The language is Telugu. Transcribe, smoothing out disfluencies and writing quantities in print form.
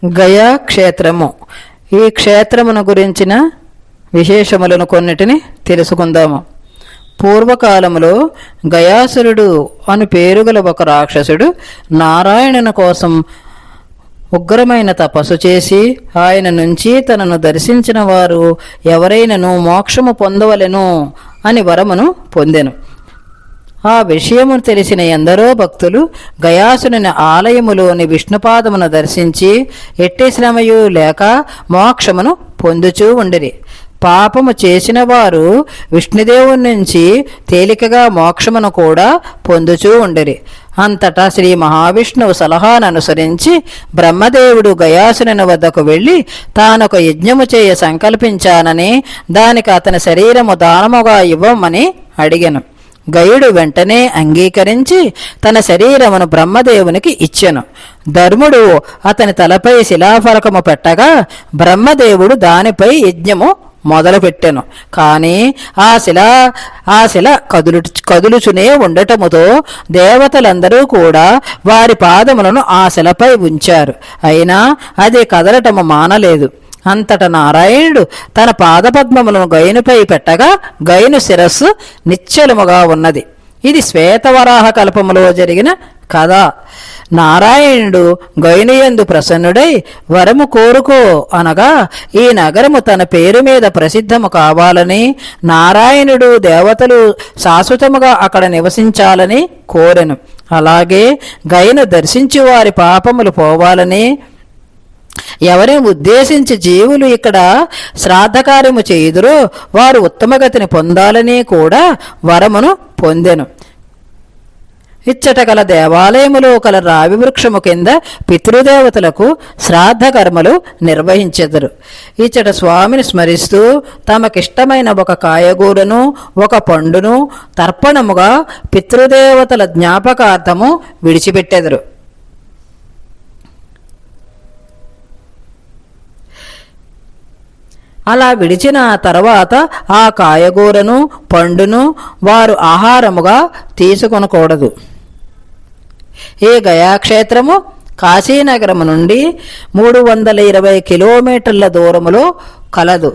గయా క్షేత్రము. ఈ క్షేత్రమును గురించిన విశేషములను కొన్నిటిని తెలుసుకుందాము. పూర్వకాలములో గయాసురుడు అను పేరుగల ఒక రాక్షసుడు నారాయణుని కోసం ఉగ్రమైన తపస్సు చేసి ఆయన నుంచి తనను దర్శించిన వారు ఎవరైనను మోక్షము పొందవలెను అని వరమును పొందెను. ఆ విషయము తెలిసిన ఎందరో భక్తులు గయాసుని ఆలయములోని విష్ణుపాదమును దర్శించి ఎట్టి శ్రమయు లేక మోక్షమును పొందుచూ ఉండిరి. పాపము చేసిన వారు విష్ణుదేవుని నుంచి తేలికగా మోక్షమును కూడా పొందుచూ ఉండిరి. అంతటా శ్రీ మహావిష్ణువు సలహాను అనుసరించి బ్రహ్మదేవుడు గయాసుని వద్దకు వెళ్ళి తానొక యజ్ఞము చేయ సంకల్పించానని దానికి అతని శరీరము దానముగా ఇవ్వమని అడిగెను. గయుడు వెంటనే అంగీకరించి తన శరీరమును బ్రహ్మదేవునికి ఇచ్చెను. ధర్ముడు అతని తలపై శిలాఫలకము పెట్టగా బ్రహ్మదేవుడు దానిపై యజ్ఞము మొదలుపెట్టెను. కానీ ఆ శిల కదులుచునే ఉండటముతో దేవతలందరూ కూడా వారి పాదములను ఆ శిలపై ఉంచారు. అయినా అది కదలటము మానలేదు. అంతట నారాయణుడు తన పాదపద్మములను గయనుపై పెట్టగా గయను శిరస్సు నిశ్చలముగా ఉన్నది. ఇది శ్వేతవరాహ కల్పములో జరిగిన కథ. నారాయణుడు గయనుయందు ప్రసన్నుడై వరము కోరుకో అనగా ఈ నగరము తన పేరు మీద ప్రసిద్ధము కావాలని, నారాయణుడు దేవతలు శాశ్వతముగా అక్కడ నివసించాలని కోరెను. అలాగే గయను దర్శించి వారి పాపములు పోవాలని, ఎవరిని ఉద్దేశించి జీవులు ఇక్కడ శ్రాద్ధకార్యము చేయుదురో వారు ఉత్తమగతిని పొందాలని కూడా వరమును పొందెను. ఇచ్చట గల దేవాలయములో కల రావి వృక్షము కింద పితృదేవతలకు శ్రాద్ధ కర్మలు నిర్వహించెదరు. ఇచ్చట స్వామిని స్మరిస్తూ తమకిష్టమైన ఒక కాయగూరను ఒక పండును తర్పణముగా పితృదేవతల జ్ఞాపకార్థము విడిచిపెట్టెదరు. అలా విడిచిన తర్వాత ఆ కాయగూరను పండును వారు ఆహారముగా తీసుకొనకూడదు. ఈ గయాక్షేత్రము కాశీనగరము నుండి 320 కిలోమీటర్ల దూరములో కలదు.